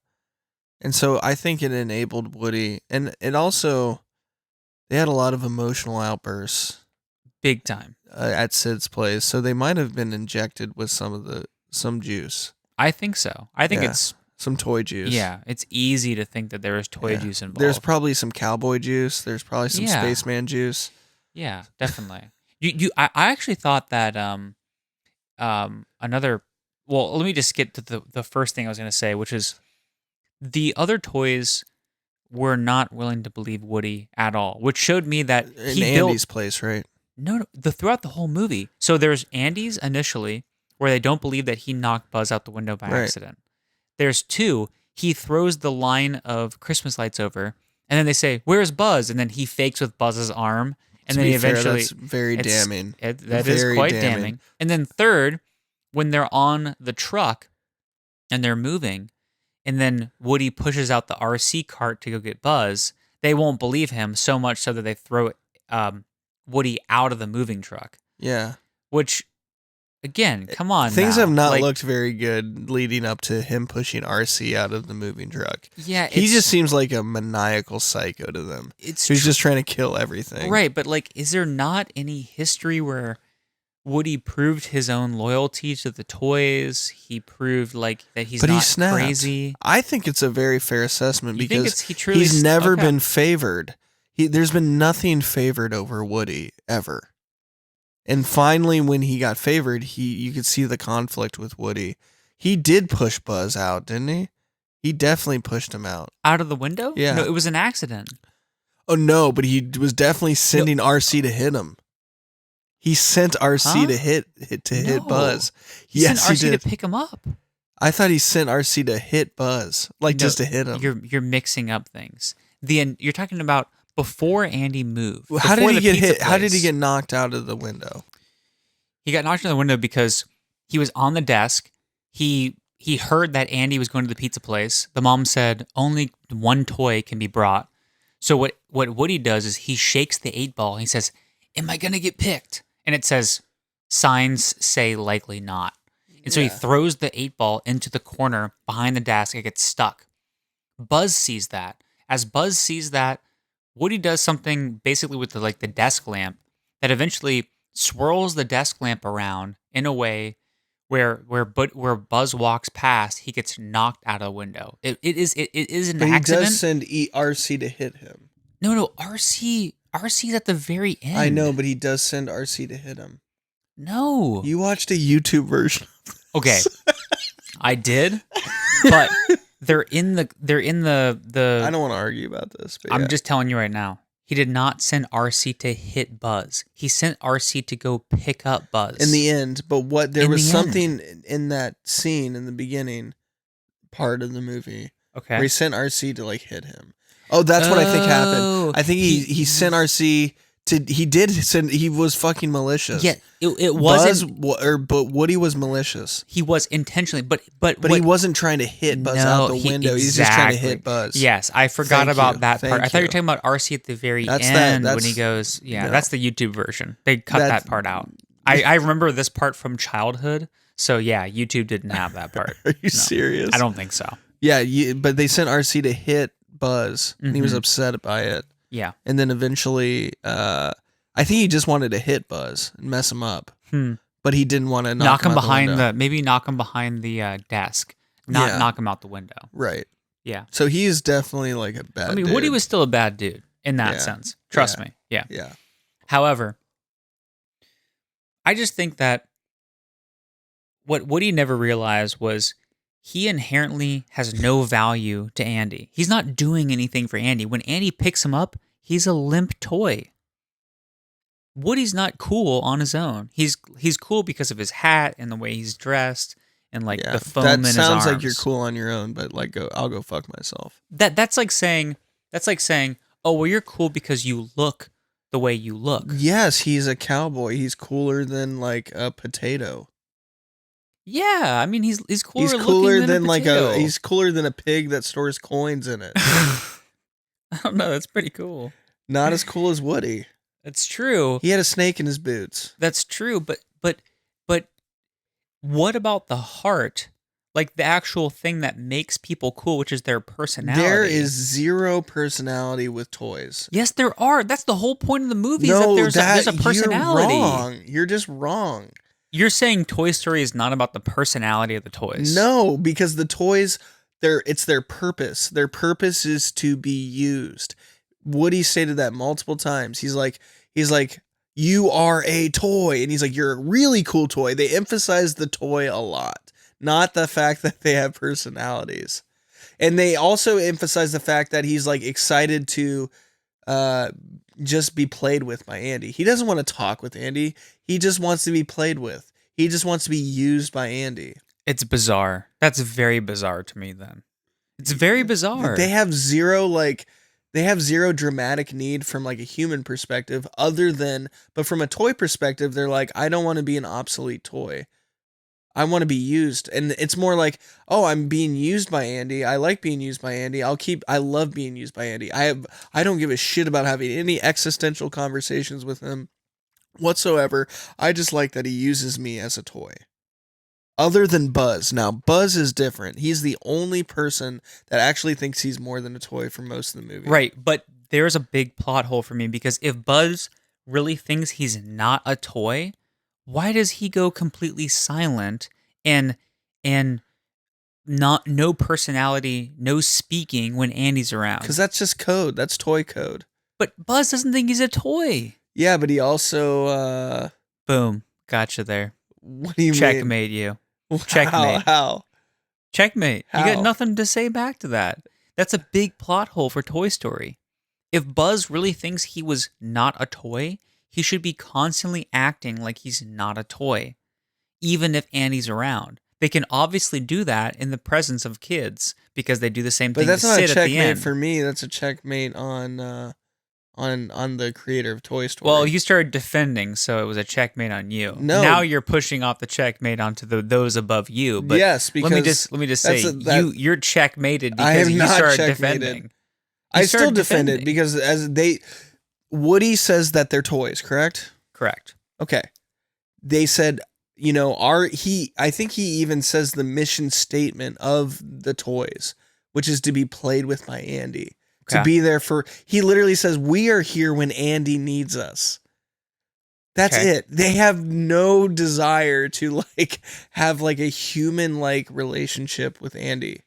S1: And so I think it enabled Woody, and it also, they had a lot of emotional outbursts.
S2: Big time.
S1: At Sid's place. So they might have been injected with some juice.
S2: I think so. I think it's
S1: some toy juice.
S2: Yeah, it's easy to think that there is toy juice involved.
S1: There's probably some cowboy juice. There's probably some spaceman juice.
S2: Yeah, definitely. I actually thought that another. Well, let me just get to the first thing I was going to say, which is the other toys were not willing to believe Woody at all, which showed me that
S1: In
S2: he
S1: Andy's
S2: built
S1: place, right?
S2: no throughout the whole movie. So there's Andy's initially where they don't believe that he knocked Buzz out the window by
S1: Right.
S2: accident. There's 2, he throws the line of Christmas lights over, and then they say, "Where's Buzz?" And then he fakes with Buzz's arm, and
S1: To
S2: then
S1: be
S2: he eventually
S1: fair, that's very damning.
S2: that is
S1: Very
S2: quite
S1: damning.
S2: damning. And then third, when they're on the truck and they're moving, and then Woody pushes out the RC cart to go get Buzz, they won't believe him so much so that they throw Woody out of the moving truck.
S1: Yeah.
S2: Which, again, come on.
S1: Things
S2: now.
S1: have not
S2: Like,
S1: looked very good leading up to him pushing RC out of the moving truck.
S2: Yeah,
S1: He just seems like a maniacal psycho to them.
S2: It's
S1: He's just trying to kill everything.
S2: right. But like, is there not any history where Woody proved his own loyalty to the toys? He proved like that he's
S1: But he
S2: not
S1: snapped.
S2: crazy.
S1: I think it's a very fair assessment
S2: You think
S1: because
S2: he truly
S1: he's never
S2: okay.
S1: been favored. There's been nothing favored over Woody ever. And finally, when he got favored, you could see the conflict with Woody. He did push Buzz out, didn't he? He definitely pushed him out.
S2: Out of the window?
S1: Yeah.
S2: No, it was an accident.
S1: Oh no, but he was definitely sending RC to hit him. He sent RC to hit Buzz.
S2: He
S1: Yes,
S2: sent RC
S1: he did.
S2: to pick him up.
S1: I thought he sent RC to hit Buzz, just to hit him.
S2: You're mixing up things. You're talking about before Andy moved.
S1: How did
S2: before
S1: he
S2: the
S1: get
S2: pizza
S1: hit? How did he
S2: place.
S1: get knocked out of the window?
S2: He got knocked out of the window because he was on the desk. He heard that Andy was going to the pizza place. The mom said only one toy can be brought. So what Woody does is he shakes the 8-ball. And he says, "Am I gonna get picked?" And it says, "Signs say likely not." And so he throws the 8-ball into the corner behind the desk. It gets stuck. Buzz sees that. As Buzz sees that, Woody does something basically with the desk lamp that eventually swirls the desk lamp around in a way where Buzz walks past, he gets knocked out of the window. It is an
S1: But
S2: accident.
S1: he does send RC to hit him.
S2: No, RC's at the very end.
S1: I know, but he does send RC to hit him.
S2: No.
S1: You watched a YouTube version.
S2: Okay. I did, but they're in the
S1: I don't want to argue about this, but
S2: I'm just telling you right now. He did not send RC to hit Buzz. He sent RC to go pick up Buzz.
S1: in the end. But there
S2: In
S1: was
S2: the
S1: something in that scene in the beginning part of the movie where he sent RC to hit him. Oh, that's what I think happened. I think he sent RC to. He did send. He was fucking malicious.
S2: Yeah, it wasn't.
S1: But Woody was malicious.
S2: He was intentionally, but
S1: he wasn't trying to hit Buzz out the window. He's just trying to hit Buzz.
S2: Yes, I forgot
S1: Thank
S2: about
S1: you.
S2: that
S1: Thank
S2: part. I thought you were
S1: you.
S2: talking about RC at the very
S1: That's
S2: end
S1: that-
S2: when he goes. Yeah, that's the YouTube version. They cut
S1: That's-
S2: that part out. I remember this part from childhood. So yeah, YouTube didn't have that part.
S1: Are you serious?
S2: I don't think so.
S1: Yeah, but they sent RC to hit Buzz, and he was
S2: Mhm.
S1: upset by it.
S2: Yeah.
S1: And then eventually, I think he just wanted to hit Buzz and mess him up. But he didn't want to knock him
S2: him behind
S1: out the window.
S2: maybe knock him behind the desk, not
S1: Yeah.
S2: knock him out the window.
S1: Right.
S2: Yeah.
S1: So he is definitely a bad
S2: I mean,
S1: dude.
S2: Woody was still a bad dude in that
S1: Yeah.
S2: sense. Trust
S1: Yeah.
S2: me. Yeah.
S1: Yeah.
S2: However, I just think that what Woody never realized was he inherently has no value to Andy. He's not doing anything for Andy. When Andy picks him up, he's a limp toy. Woody's not cool on his own. He's cool because of his hat and the way he's dressed and the foam
S1: that
S2: in his
S1: sounds
S2: arms.
S1: like you're cool on your own, but I'll go fuck myself.
S2: That's like saying, oh well, you're cool because you look the way you look.
S1: Yes, he's a cowboy. He's cooler than a potato.
S2: Yeah, I mean he's cooler.
S1: He's cooler
S2: looking than a potato.
S1: he's cooler than a pig that stores coins in it.
S2: I don't know. That's pretty cool.
S1: Not as cool as Woody.
S2: That's true.
S1: He had a snake in his boots.
S2: That's true. But what about the heart? Like the actual thing that makes people cool, which is their personality.
S1: There is zero personality with toys.
S2: Yes, there are. That's the whole point of the movie. Is that there's a personality.
S1: You're wrong. You're just wrong.
S2: You're saying Toy Story is not about the personality of the toys.
S1: No, because the toys, it's their purpose. Their purpose is to be used. Woody stated that multiple times. He's like, you are a toy. And he's like, you're a really cool toy. They emphasize the toy a lot, not the fact that they have personalities. And they also emphasize the fact that he's like excited to just be played with by Andy. He doesn't want to talk with Andy. He just wants to be played with. He just wants to be used by Andy.
S2: It's bizarre. That's very bizarre to me then. It's very bizarre.
S1: They have zero dramatic need from like a human perspective but from a toy perspective, they're like, I don't want to be an obsolete toy. I want to be used. And it's more like, oh, I'm being used by Andy. I like being used by Andy. I love being used by Andy. I don't give a shit about having any existential conversations with him whatsoever. I just like that he uses me as a toy. Other than Buzz. Now, Buzz is different. He's the only person that actually thinks he's more than a toy for most of the movie.
S2: Right, but there's a big plot hole for me because if Buzz really thinks he's not a toy, why does he go completely silent and no personality, no speaking when Andy's around?
S1: Because that's just code. That's toy code.
S2: But Buzz doesn't think he's a toy.
S1: Yeah, but he also...
S2: Boom. Gotcha there.
S1: What do you mean?
S2: Checkmate you. Checkmate.
S1: How?
S2: Checkmate.
S1: How?
S2: You got nothing to say back to that. That's a big plot hole for Toy Story. If Buzz really thinks he was not a toy, he should be constantly acting like he's not a toy, even if Andy's around. They can obviously do that in the presence of kids because they do the same thing.
S1: But that's not a checkmate
S2: for
S1: me. That's a checkmate on the creator of Toy Story.
S2: Well, you started defending, so it was a checkmate on you.
S1: No.
S2: Now you're pushing off the checkmate onto those above you. But
S1: yes, because
S2: let me just say you're checkmated because you started defending.
S1: I still defend it because Woody says that they're toys, correct?
S2: Correct.
S1: Okay. They said, I think he even says the mission statement of the toys, which is to be played with by Andy. To be there he literally says, we are here when Andy needs us. That's it. They have no desire to have a human relationship with Andy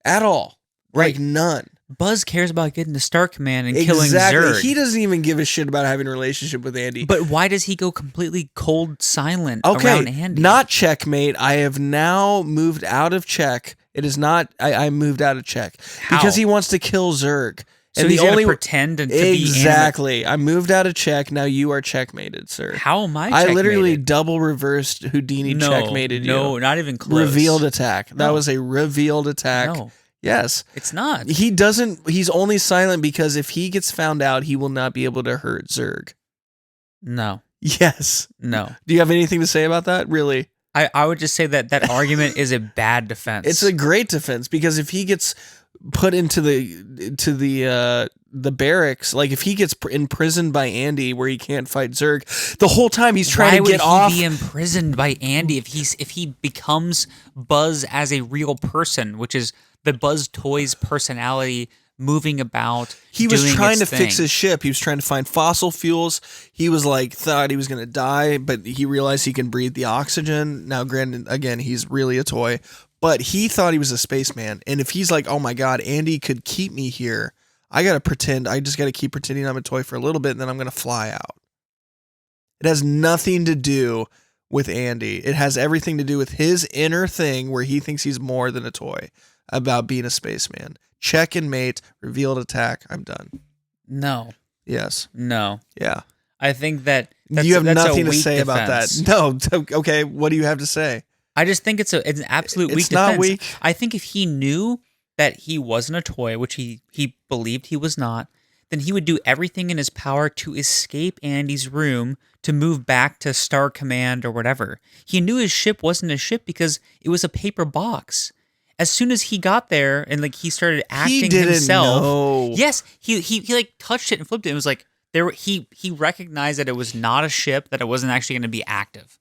S1: at all.
S2: Right.
S1: None.
S2: Buzz cares about getting to Star Command and killing Zurg.
S1: He doesn't even give a shit about having a relationship with Andy.
S2: But why does he go completely cold silent around Andy?
S1: Not checkmate. I have now moved out of check. It is not. I moved out of check. How? Because he wants to kill Zurg.
S2: So he's going to pretend to be
S1: exactly. I moved out of check. Now you are checkmated, sir.
S2: How am I checkmated?
S1: I literally double reversed Houdini checkmated you.
S2: No, not even close.
S1: Revealed attack. That was a revealed attack.
S2: No.
S1: Yes.
S2: It's not.
S1: He's only silent because if he gets found out, he will not be able to hurt Zurg.
S2: No.
S1: Yes.
S2: No.
S1: Do you have anything to say about that? Really?
S2: I would just say that argument is a bad defense.
S1: It's a great defense because if he gets put into the barracks, if he gets imprisoned by Andy where he can't fight Zurg, the whole time he's trying to get off.
S2: Why would he be imprisoned by Andy if he becomes Buzz as a real person, which is the Buzz Toys personality moving about?
S1: He was trying to fix his ship. He was trying to find fossil fuels. He was thought he was going to die, but he realized he can breathe the oxygen. Now, granted, again, he's really a toy, but he thought he was a spaceman. And if he's oh my God, Andy could keep me here, I just got to keep pretending I'm a toy for a little bit, and then I'm going to fly out. It has nothing to do with Andy. It has everything to do with his inner thing where he thinks he's more than a toy about being a spaceman. Check and mate, revealed attack. I'm done.
S2: No.
S1: Yes.
S2: No.
S1: Yeah.
S2: I think that's
S1: you have nothing to say
S2: defense.
S1: about that. No. Okay. What do you have to say?
S2: I just think it's an absolute weak defense. It's not weak. I think if he knew that he wasn't a toy, which he believed he was not, then he would do everything in his power to escape Andy's room to move back to Star Command or whatever. He knew his ship wasn't a ship because it was a paper box. As soon as he got there and he started acting himself,
S1: know.
S2: Yes, he touched it and flipped it. It was he recognized that it was not a ship, that it wasn't actually going to be active.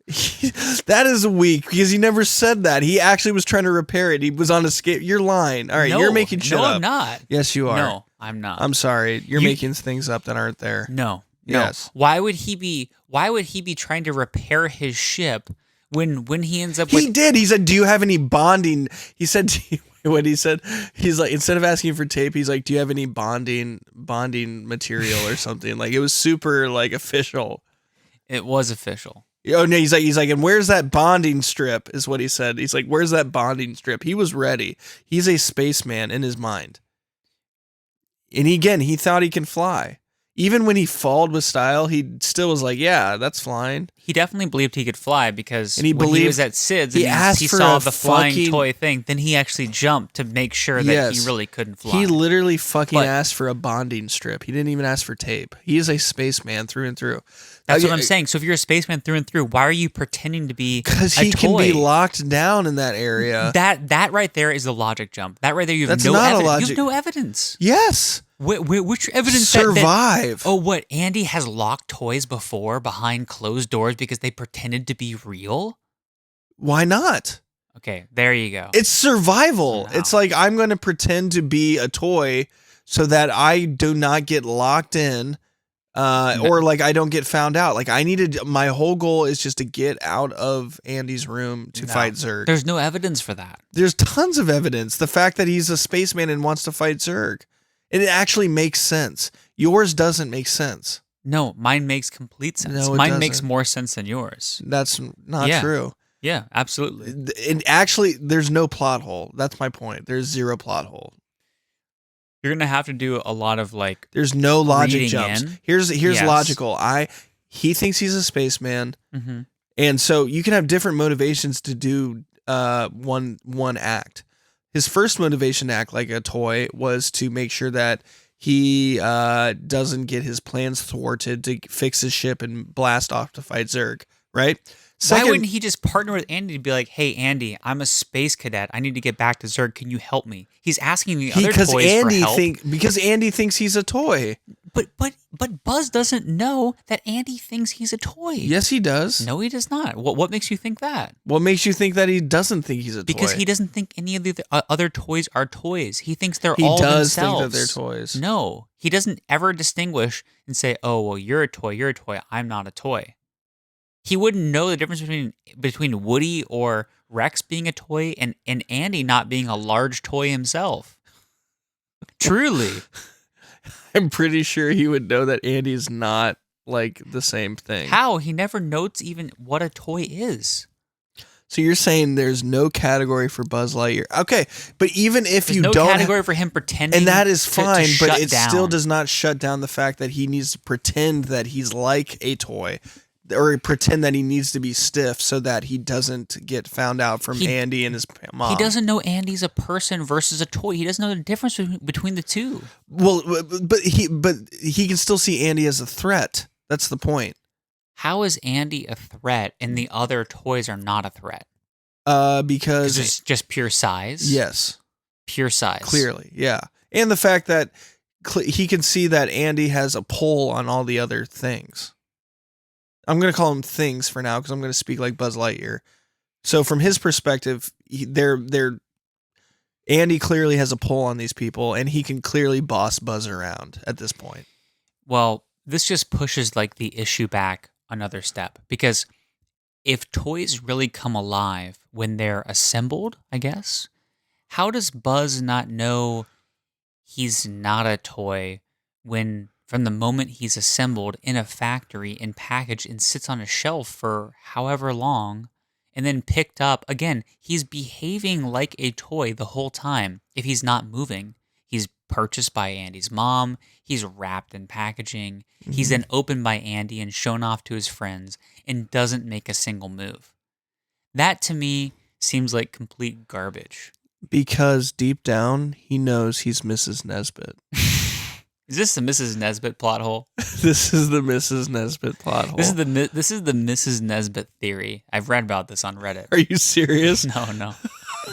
S1: That is weak because he never said that. He actually was trying to repair it. He was on escape. You're lying. All right, you're making shit up.
S2: No, I'm not.
S1: Yes, you are.
S2: No, I'm not.
S1: I'm sorry. You're making things up that aren't there.
S2: No.
S1: Yes.
S2: Why would he be trying to repair his ship when he ends up with...
S1: He did. He said, "Do you have any bonding?" He said, what he said, he's instead of asking for tape, he's "Do you have any bonding material or something?" It was super official.
S2: It was official.
S1: Oh no, he's like, and where's that bonding strip? Is what he said. He's like, where's that bonding strip? He was ready. He's a spaceman in his mind. And he thought he can fly. Even when he falled with style, he still was like, yeah, that's flying.
S2: He definitely believed he could fly because
S1: he
S2: when he was at Sid's and he saw the flying toy thing, then he actually jumped to make sure that he really couldn't fly.
S1: He literally asked for a bonding strip. He didn't even ask for tape. He is a spaceman through and through.
S2: That's what I'm saying. So if you're a spaceman through and through, why are you pretending to be a toy?
S1: Because he can be locked down in that area.
S2: That right there is a logic jump. That right there, you have no evidence. You have no evidence.
S1: Yes.
S2: Which evidence?
S1: Survive.
S2: What? Andy has locked toys before behind closed doors because they pretended to be real?
S1: Why not?
S2: Okay, there you go.
S1: It's survival. No. It's like, I'm going to pretend to be a toy so that I do not get locked in, or like I don't get found out. Like my whole goal is just to get out of Andy's room to fight Zurg.
S2: There's no evidence for that.
S1: There's tons of evidence. The fact that he's a spaceman and wants to fight Zurg. And it actually makes sense. Yours doesn't make sense.
S2: No, mine makes complete sense.
S1: No,
S2: mine makes more sense than yours.
S1: That's not true.
S2: Yeah, absolutely.
S1: And actually, there's no plot hole. That's my point. There's zero plot hole.
S2: You're gonna have to do a lot of like.
S1: There's no logic jumps. Here's logical. He thinks he's a spaceman, and so you can have different motivations to do one act. His first motivation to act like a toy was to make sure that he doesn't get his plans thwarted to fix his ship and blast off to fight Zurg, right?
S2: Why wouldn't he just partner with Andy to be like, hey, Andy, I'm a space cadet. I need to get back to Zurg. Can you help me? He's asking the other toys for help.
S1: Because Andy thinks he's a toy.
S2: But Buzz doesn't know that Andy thinks he's a toy.
S1: Yes, he does.
S2: No, he does not. What makes you think that?
S1: What makes you think that he doesn't think he's a toy?
S2: Because he doesn't think any of the other toys are toys. He thinks they're all themselves. He does think that they're toys. No, he doesn't ever distinguish and say, oh, well, you're a toy, I'm not a toy. He wouldn't know the difference between Woody or Rex being a toy and Andy not being a large toy himself. Truly.
S1: I'm pretty sure he would know that Andy's not like the same thing.
S2: How? He never notes even what a toy is.
S1: So you're saying there's no category for Buzz Lightyear. Okay, but even if
S2: there's no category for him pretending,
S1: and that is fine, but it still does not shut down the fact that he needs to pretend that he's like a toy. Or pretend that he needs to be stiff so that he doesn't get found out from Andy and his mom.
S2: He doesn't know Andy's a person versus a toy. He doesn't know the difference between the two.
S1: Well, but he can still see Andy as a threat. That's the point.
S2: How is Andy a threat and the other toys are not a threat?
S1: Because
S2: it's just pure size.
S1: Yes,
S2: pure size.
S1: Clearly, yeah, and the fact that he can see that Andy has a pull on all the other things. I'm going to call them things for now because I'm going to speak like Buzz Lightyear. So from his perspective, Andy clearly has a pull on these people, and he can clearly boss Buzz around at this point.
S2: Well, this just pushes like the issue back another step because if toys really come alive when they're assembled, I guess, how does Buzz not know he's not a toy when from the moment he's assembled in a factory and packaged and sits on a shelf for however long and then picked up? Again, he's behaving like a toy the whole time if he's not moving. He's purchased by Andy's mom. He's wrapped in packaging. Mm-hmm. He's then opened by Andy and shown off to his friends and doesn't make a single move. That to me seems like complete garbage.
S1: Because deep down, he knows he's Mrs. Nesbit.
S2: Is this the Mrs. Nesbit plot hole?
S1: This is the Mrs. Nesbit plot hole.
S2: This is the Mrs. Nesbit theory. I've read about this on Reddit.
S1: Are you serious?
S2: No.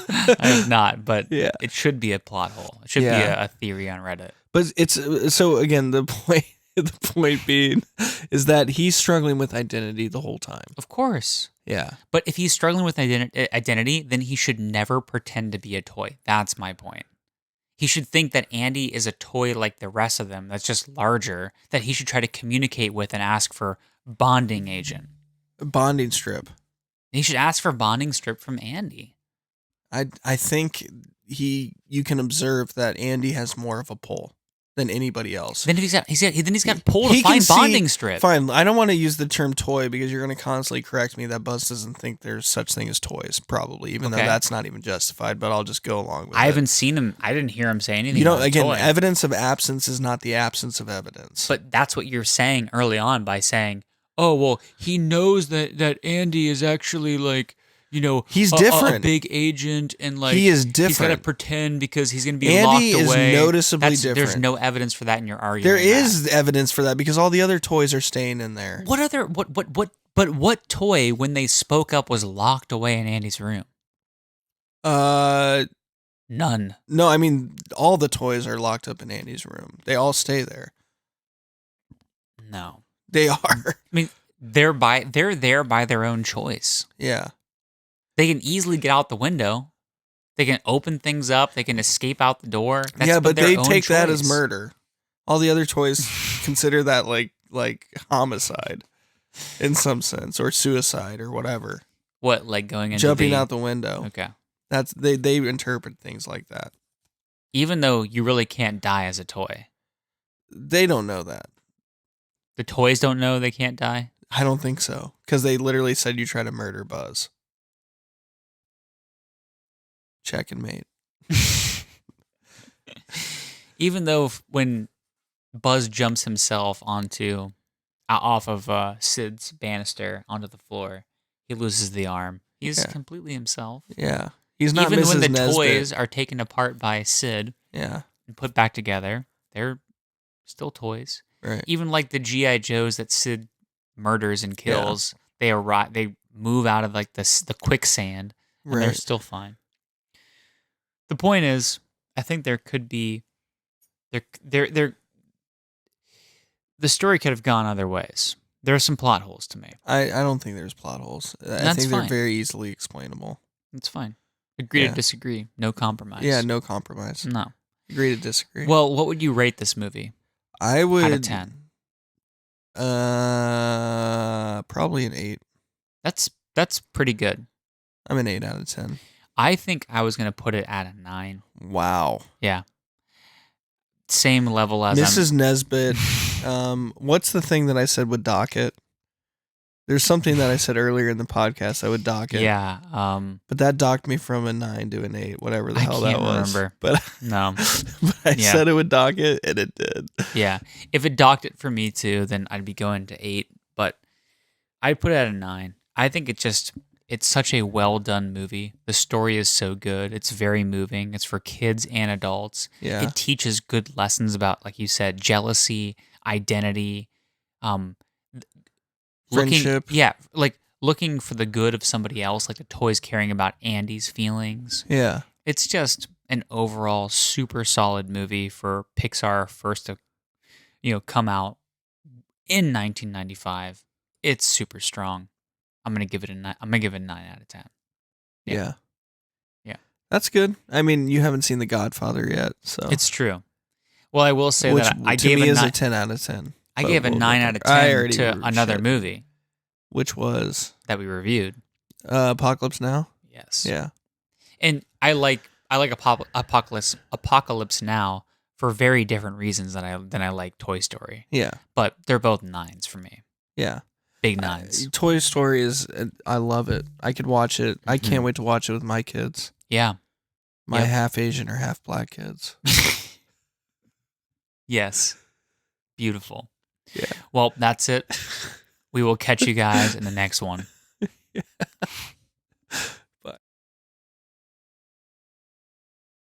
S2: I have not, but it should be a plot hole. It should be a theory on Reddit.
S1: But it's so again the point being is that he's struggling with identity the whole time.
S2: Of course.
S1: Yeah.
S2: But if he's struggling with identity, then he should never pretend to be a toy. That's my point. He should think that Andy is a toy like the rest of them that's just larger, that he should try to communicate with and ask for bonding agent.
S1: A bonding strip.
S2: He should ask for bonding strip from Andy.
S1: I think you can observe that Andy has more of a pull. than anybody else.
S2: Then he's got pulled a fine bonding strip.
S1: Fine, I don't want to use the term toy because you're going to constantly correct me that Buzz doesn't think there's such thing as toys, probably, even though that's not even justified. But I'll just go along with it.
S2: I haven't seen him. I didn't hear him say anything.
S1: You know,
S2: about
S1: again,
S2: toy.
S1: evidence of absence is not the absence of evidence.
S2: But that's what you're saying early on by saying, "Oh, well, he knows that Andy is actually like." You know,
S1: he's different.
S2: A big agent, and like
S1: he is different.
S2: He's got to pretend because he's going to be
S1: Andy
S2: locked away.
S1: Is noticeably different.
S2: There's no evidence for that in your argument.
S1: There is evidence for that because all the other toys are staying in there.
S2: What toy when they spoke up was locked away in Andy's room?
S1: None. No, I mean all the toys are locked up in Andy's room. They all stay there.
S2: No,
S1: they are.
S2: I mean, they're there by their own choice.
S1: Yeah.
S2: They can easily get out the window. They can open things up. They can escape out the door.
S1: That's but they take that as murder. All the other toys consider that like homicide in some sense, or suicide, or whatever.
S2: What, like
S1: jumping out the window?
S2: Okay,
S1: that's they interpret things like that.
S2: Even though you really can't die as a toy,
S1: they don't know that.
S2: The toys don't know they can't die.
S1: I don't think so, because they literally said you try to murder Buzz. Check and mate.
S2: Even though when Buzz jumps himself off of Sid's banister onto the floor, he loses the arm. He's completely himself.
S1: Yeah, he's not.
S2: Even
S1: Mrs.
S2: when the
S1: Nesbitt.
S2: Toys are taken apart by Sid,
S1: and
S2: put back together, they're still toys.
S1: Right.
S2: Even like the GI Joes that Sid murders and kills, they move out of like the quicksand, and they're still fine. The point is, I think there could be, the story could have gone other ways. There are some plot holes to me.
S1: I don't think there's plot holes. I think they're very easily explainable.
S2: That's fine. Agree to disagree. No compromise.
S1: Yeah, no compromise.
S2: No.
S1: Agree to disagree.
S2: Well, what would you rate this movie?
S1: I would
S2: out of 10.
S1: Probably an 8.
S2: That's pretty good.
S1: I'm an 8 out of 10.
S2: I think I was going to put it at a 9.
S1: Wow.
S2: Yeah. Same level as
S1: Mrs. Nesbitt. What's the thing that I said would dock it? There's something that I said earlier in the podcast that would dock it.
S2: Yeah.
S1: But that docked me from a 9 to an 8, whatever the hell that was.
S2: I can't remember.
S1: But
S2: no.
S1: But I said it would dock it, and it did.
S2: Yeah. If it docked it for me too, then I'd be going to 8. But I'd put it at a 9. I think it's such a well-done movie. The story is so good. It's very moving. It's for kids and adults.
S1: Yeah.
S2: It teaches good lessons about, like you said, jealousy, identity,
S1: friendship.
S2: Looking for the good of somebody else, like the toys caring about Andy's feelings.
S1: Yeah.
S2: It's just an overall super solid movie for Pixar first to, come out in 1995. It's super strong. I'm gonna give it a 9. I'm gonna give it a 9 out of 10.
S1: Yeah.
S2: That's
S1: good. I mean, you haven't seen The Godfather yet, so
S2: it's true. Well, I will say that I
S1: to
S2: gave
S1: me
S2: a
S1: is
S2: 9,
S1: a 10 out of 10.
S2: I gave a 9 out of 10 to another movie,
S1: which was
S2: that we reviewed.
S1: Apocalypse Now.
S2: Yes.
S1: Yeah.
S2: And I like Apocalypse Now for very different reasons than I like Toy Story.
S1: Yeah.
S2: But they're both 9s for me.
S1: Yeah.
S2: Big 9s.
S1: Toy Story is, I love it. I could watch it. I can't wait to watch it with my kids.
S2: Yeah.
S1: My half Asian or half black kids.
S2: Yes. Beautiful.
S1: Yeah.
S2: Well, that's it. We will catch you guys in the next one.